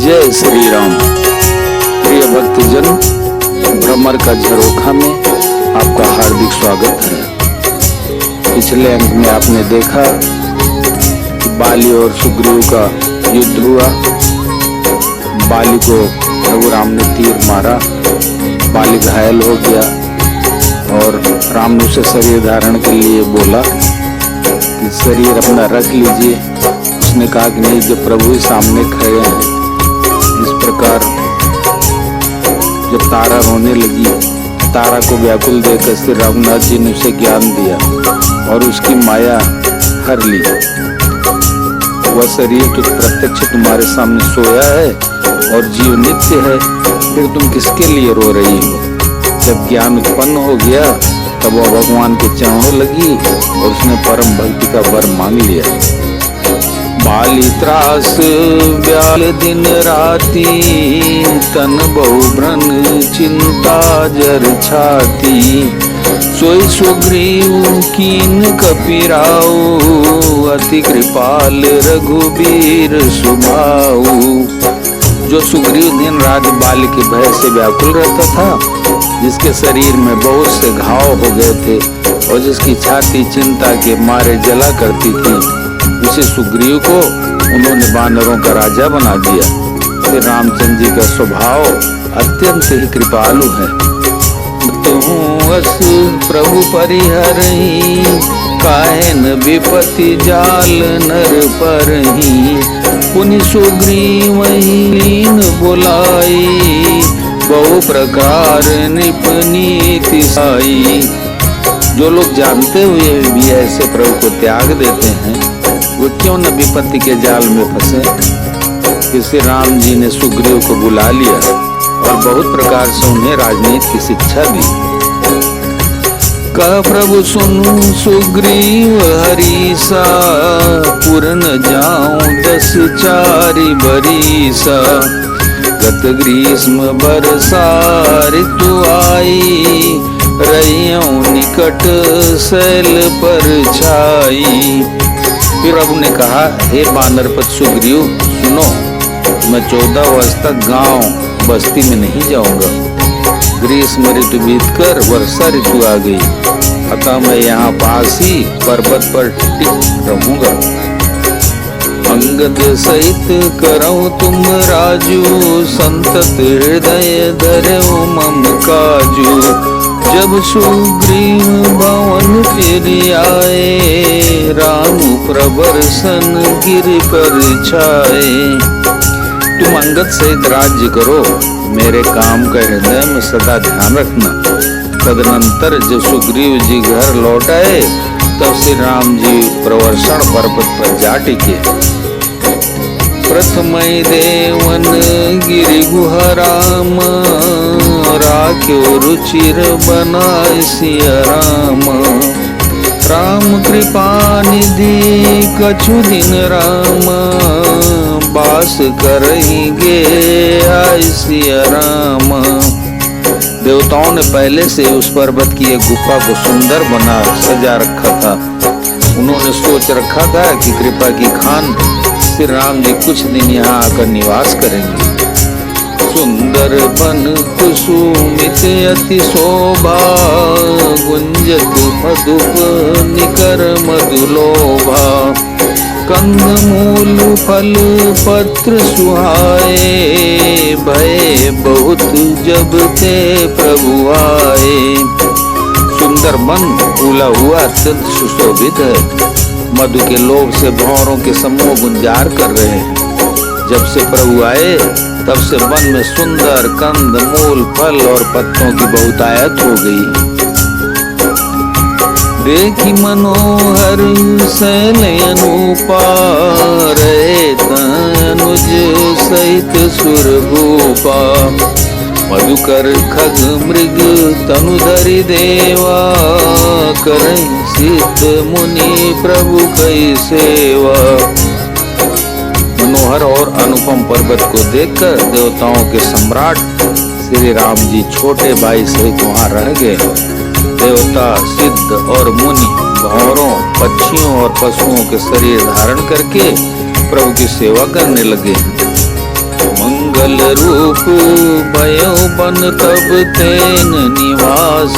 जय श्री राम। प्रिय भक्तजन, भ्रमर का झरोखा में आपका हार्दिक स्वागत है। पिछले अंक में आपने देखा कि बाली और सुग्रीव का युद्ध हुआ। बाली को प्रभु राम ने तीर मारा, बाली घायल हो गया और राम ने उसे शरीर धारण के लिए बोला कि शरीर अपना रख लीजिए। उसने कहा कि नहीं, जब प्रभु ही सामने खड़े हैं। इस प्रकार जब तारा रोने लगी, तारा को व्याकुल देखकर श्री रघुनाथ जी ने उसे ज्ञान दिया और उसकी माया हर ली। वह शरीर तो प्रत्यक्ष तुम्हारे सामने सोया है और जीव नित्य है, फिर तुम किसके लिए रो रही हो? जब ज्ञान उत्पन्न हो गया तब वह भगवान के चरणों लगी और उसने परम भक्ति का वर मांग लिया। बाली त्रास ब्याल दिन राती, तन बहु भ्रन चिंता जर छाती। सोई सुग्रीव कीन कपिराऊ, अति कृपाल रघुबीर सुभाऊ। जो सुग्रीव दिन रात बाली के भय से व्याकुल रहता था, जिसके शरीर में बहुत से घाव हो गए थे और जिसकी छाती चिंता के मारे जला करती थी, उसे सुग्रीव को उन्होंने वानरों का राजा बना दिया। श्री रामचंद्र जी का स्वभाव अत्यंत ही कृपालु है। तुम अस प्रभु परिहरहि, काहे न विपत्ति जाल नर परहि। पुनि सुग्रीव लीन बुलाई, बहु प्रकार निपनीति साई। जो लोग जानते हुए भी ऐसे प्रभु को त्याग देते हैं, वो क्यों न विपत्ति के जाल में फंसे। श्री राम जी ने सुग्रीव को बुला लिया और बहुत प्रकार से उन्हें राजनीति की शिक्षा दी। कह प्रभु सुनु सुग्रीव हरीसा, पुर न जाऊं 10 चारि बरीसा। गत ग्रीष्म बरसा ऋतु आई, रहियों निकट शैल पर छाई। फिर प्रभु ने कहा, हे वानरपत सुग्रीव, सुनो, मैं 14 वर्ष तक गांव बस्ती में नहीं जाऊंगा। ग्रीष्म ऋतु बीतकर वर्षा ऋतु आ गई, अतः मैं यहाँ पास ही पर्वत पर टिक रहूंगा। अंगद सहित करऊं तुम राजू, संतत हृदय धरऊ मम काजू। जब सुग्रीव भवन फिर आए, राम प्रबरसन गिर पर छाए। तुम अंगद सहित राज्य करो, मेरे काम का हृदय में सदा ध्यान रखना। तदनंतर जब सुग्रीव जी घर लौट आए, तब श्री राम जी प्रवर्षण पर्वत पर जा टिके। प्रथमय देवन गिरि गुहा राम, राख्यो रुचिर बनाय सिया राम। राम कृपा निधि कछु दिन राम, बास करेंगे आय सिया राम। देवताओं ने पहले से उस पर्वत की एक गुफा को सुंदर बना सजा रखा था। उन्होंने सोच रखा था कि कृपा की खान श्री राम जी कुछ दिन यहाँ आकर निवास करेंगे। सुंदर बन कुसुमित अति शोभा, गुंजत मधुप निकर मधुलोभा। कंद मूल फल पत्र सुहाए, भय बहुत जब ते प्रभु आए। सुंदर वन फूला हुआ अत्यंत सुशोभित है, मधु के लोभ से भंवरों के समूह गुंजार कर रहे हैं। जब से प्रभु आए तब से वन में सुंदर कंद मूल फल और पत्तों की बहुतायत हो गई। देखी मनोहर शैल अनूपा, रहे तनुज सहित सुर भूपा। मधुकर खग मृग तनुधरि देवा, करई सिद्ध मुनि प्रभु कई सेवा। मनोहर और अनुपम पर्वत को देखकर देवताओं के सम्राट श्री राम जी छोटे भाई सहित वहाँ रह गए। देवता सिद्ध और मुनि भंवरों पक्षियों और पशुओं के शरीर धारण करके प्रभु की सेवा करने लगे। मंगल रूप भयो बन तब तेन निवास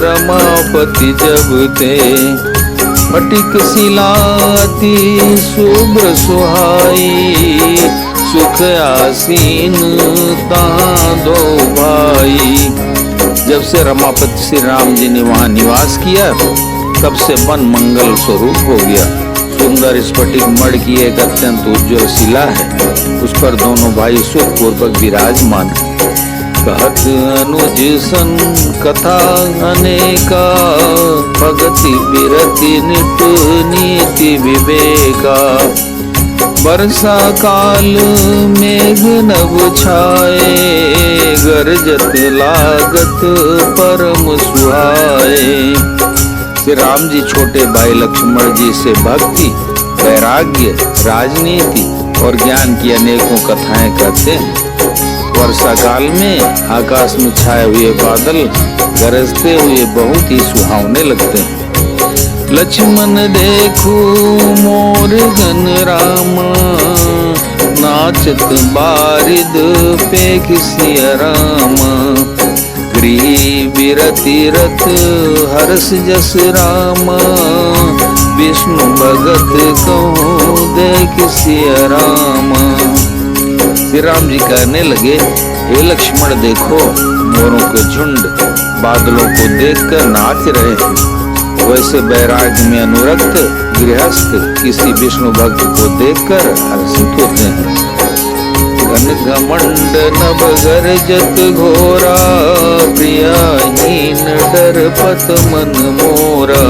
रमापति जब ते फटिक शिला अति शुभ्र सुहाई सुख आसीन तहाँ दो भाई। जब से रमापति श्री राम जी ने वहाँ निवास किया तब से वन मंगल स्वरूप हो गया। सुंदर स्फटिक मण की एक अत्यंत उज्ज्वल शिला है, उस पर दोनों भाई सुख पूर्वक विराजमान। कहत अनुज सन कथा अनेका भगति विरति निप नीति विवेका। वर्षा काल मेघ नभ छाए गरजत लागत परम सुहाए। श्री राम जी छोटे भाई लक्ष्मण जी से भक्ति, वैराग्य, राजनीति और ज्ञान की अनेकों कथाएं कहते हैं। वर्षा काल में आकाश में छाए हुए बादल गरजते हुए बहुत ही सुहावने लगते हैं। लक्ष्मण देखो मोर घन राम नाचत बारिद पेख सिया राम। गृह विरति रथ हर्ष जस राम विष्णु भगत कहूँ देख सिया राम। श्री राम जी कहने लगे, हे लक्ष्मण देखो मोरों के झुंड बादलों को देखकर नाच रहे हैं। वैसे वैराग्य में अनुरक्त गृहस्थ किसी विष्णु भक्त को देखकर हर्षित होते हैं। घन घमंड नभ गरजत घोरा प्रियाहीन डरपत मन मोरा।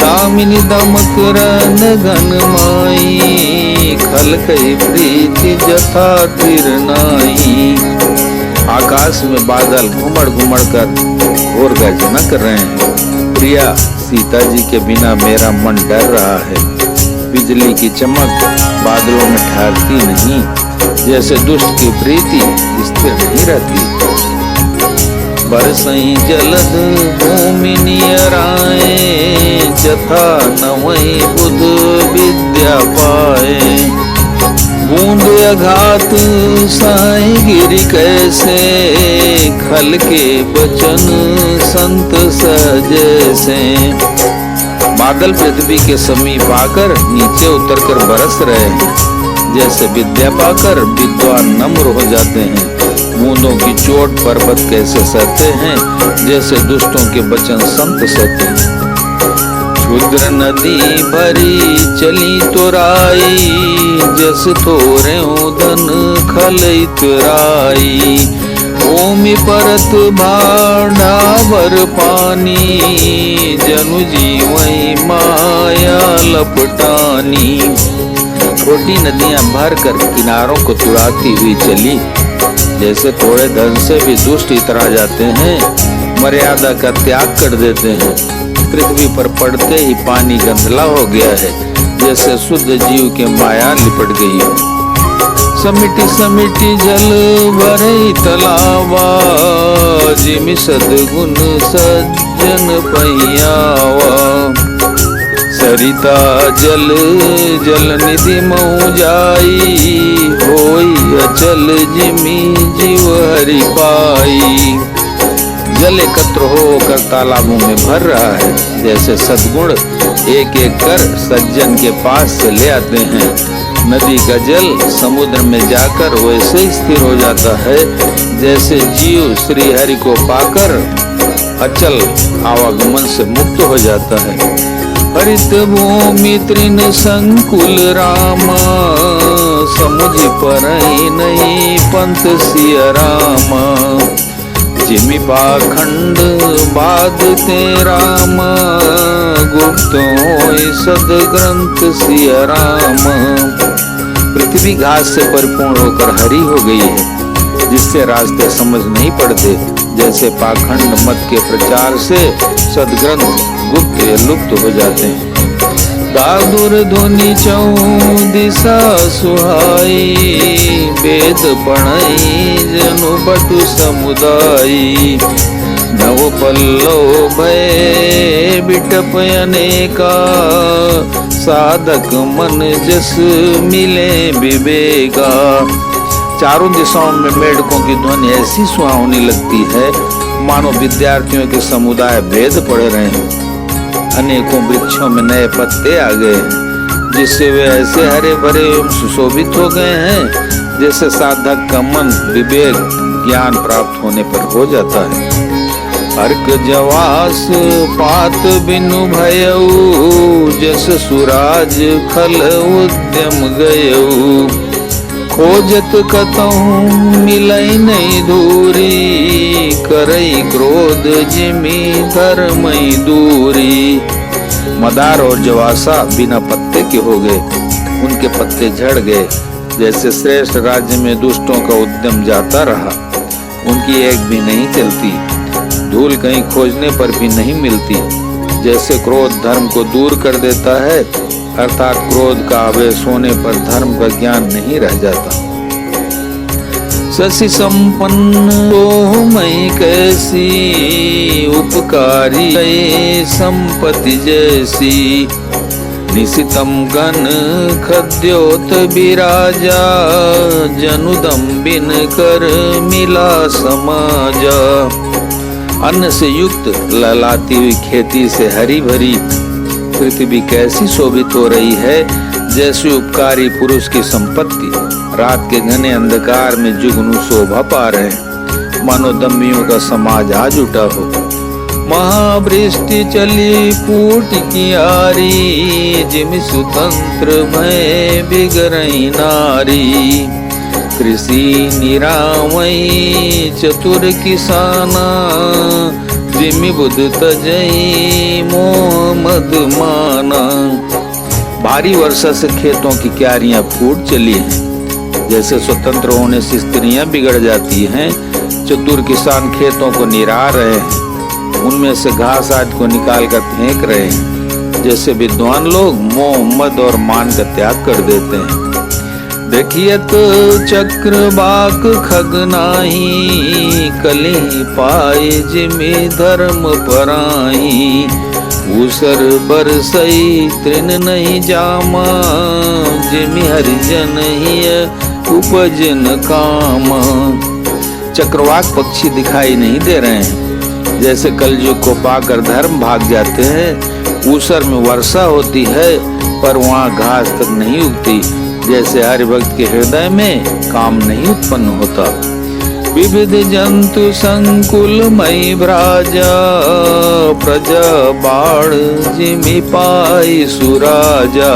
दामिनी दमक रन घन माई खल कई प्रीति जथा तिर नाई। आकाश में बादल घुमड़ घुमड़ कर घोर गर्जना कर रहे हैं। प्रिया सीता जी के बिना मेरा मन डर रहा है। बिजली की चमक बादलों में ठहरती नहीं, जैसे दुष्ट की प्रीति स्थिर नहीं रहती। बरसई जलद भूमि नियराए जथा नवई बुध विद्या पाए। बूंद अघात साई गिरी कैसे खल के बचन संत सहजे से। बादल पृथ्वी के समीप आकर नीचे उतरकर बरस रहे हैं, जैसे विद्या पाकर विद्वान नम्र हो जाते हैं। बूंदों की चोट पर्वत कैसे सहते हैं, जैसे दुष्टों के वचन संत सहते हैं। क्षुद्र नदी भरी चली तुराई जस थोरे धन खल इतराई। भूमि परत भाडावर पानी जनु जीवई माया लपटानी। छोटी नदियां भर कर किनारों को तुड़ाती हुई चली, जैसे थोड़े धन से भी दुष्ट इतरा जाते हैं, मर्यादा का त्याग कर देते हैं। पृथ्वी पर पड़ते ही पानी गंदला हो गया है, जैसे शुद्ध जीव के माया लिपट गई हो। समिटी समिटी जल भरई तलावा जिमि सद्गुण सज्जन पहियावा। सरिता जल जल निधि मऊ जाई होई अचल जिमि जीव हरि पाई। जल एकत्र होकर तालाबों में भर रहा है, जैसे सद्गुण एक एक कर सज्जन के पास से ले आते हैं। नदी का जल समुद्र में जाकर वैसे स्थिर हो जाता है, जैसे जीव श्री हरि को पाकर अचल आवागमन से मुक्त हो जाता है। हरित भूमि तृण संकुल रामा समुझ परई नहीं पंथ सिया रामा। जिमि पाखंड बाद ते राम गुप्त होय सद ग्रंथ सिया राम। पृथ्वी घास से परिपूर्ण होकर हरी हो गई है, जिससे रास्ते समझ नहीं पड़ते, जैसे पाखंड मत के प्रचार से सदग्रंथ गुप्त लुप्त हो जाते हैं। दादुर ध्वनि चौं दिशा सुहाई वेद पढ़ई जनु बटु समुदायी। नव पल्लव भय बिटप अनेका साधक मन जस मिले विवेका। चारों दिशाओं में मेढकों की ध्वनि ऐसी सुहावनी लगती है मानो विद्यार्थियों के समुदाय वेद पढ़ रहे हैं। अनेकों वृक्षों में नए पत्ते आ गए हैं जिससे वे ऐसे हरे भरे एवं सुशोभित हो गए हैं जैसे साधक का मन विवेक ज्ञान प्राप्त होने पर हो जाता है। अर्क जवास पात बिनु भयऊ जस सुराज खल उद्यम गयऊ खोजत कतहु मिलई नहीं दूरी करई क्रोध जिमी धर्मई दूरी। मदार और जवासा बिना पत्ते के हो गए, उनके पत्ते झड़ गए। जैसे श्रेष्ठ राज्य में दुष्टों का उद्यम जाता रहा, उनकी एक भी नहीं चलती, धूल कहीं खोजने पर भी नहीं मिलती। जैसे क्रोध धर्म को दूर कर देता है, अर्थात क्रोध का आवेश होने पर धर्म का ज्ञान नहीं रह जाता। शशि संपन्न हो मई कैसी उपकारी संपत्ति जैसी निशितम गण खद्योत विराजा जनुदम बिन कर मिला समाजा। अन्न से युक्त ललाती हुई खेती से हरी भरी पृथ्वी कैसी शोभित हो रही है जैसे उपकारी पुरुष की संपत्ति रात के घने अंधकार में जुगनू शोभा पा रहे हैं, मानो दम्भियों का समाज आज उठा हो। महावृष्टि चली फूट की आरी जिम सुतंत्र भय बिगरई नारी कृषि निरामई चतुर किसाना जिमि बुध तजई मोह मद माना। भारी वर्षा से खेतों की क्यारियां फूट चली हैं, जैसे स्वतंत्र होने से स्त्रियां बिगड़ जाती हैं। चतुर किसान खेतों को निरा रहे हैं, उनमें से घास आदि को निकाल कर फेंक रहे हैं। जैसे विद्वान लोग मोह मद और मान का त्याग कर देते हैं। देखियत चक्र बाक खग नाही कली पाए जिमि धर्म पराई ऊसर बरसई तृण नहीं जामा जिमि हरिजन ही उपजन काम। चक्रवाक पक्षी दिखाई नहीं दे रहे हैं, जैसे कलयुग को पाकर धर्म भाग जाते हैं। ऊसर में वर्षा होती है पर वहाँ घास तक नहीं उगती, जैसे हरि भक्त के हृदय में काम नहीं उत्पन्न होता। विविध जंतु संकुल मई भ्राजा प्रजा बाढ़ जिमि पाई सुराजा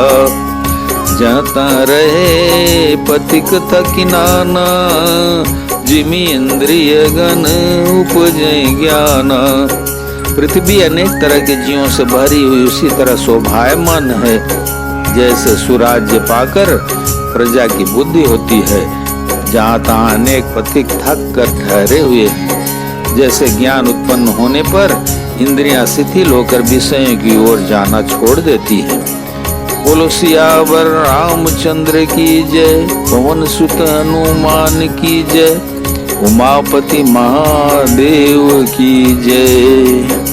जता रहे पथिक थकिनाना जिमि इंद्रिय गण उपजय ज्ञान। पृथ्वी अनेक तरह के जीवों से भरी हुई उसी तरह शोभायमान है, जैसे सुराज्य पाकर प्रजा की बुद्धि होती है। जहाँ तहाँ अनेक पथिक थक कर ठहरे हुए हैं, जैसे ज्ञान उत्पन्न होने पर इंद्रियां शिथिल होकर विषयों की ओर जाना छोड़ देती हैं। बोलो सियावर रामचंद्र की जय, पवन सुत हनुमान की जय, उमापति महादेव की जय।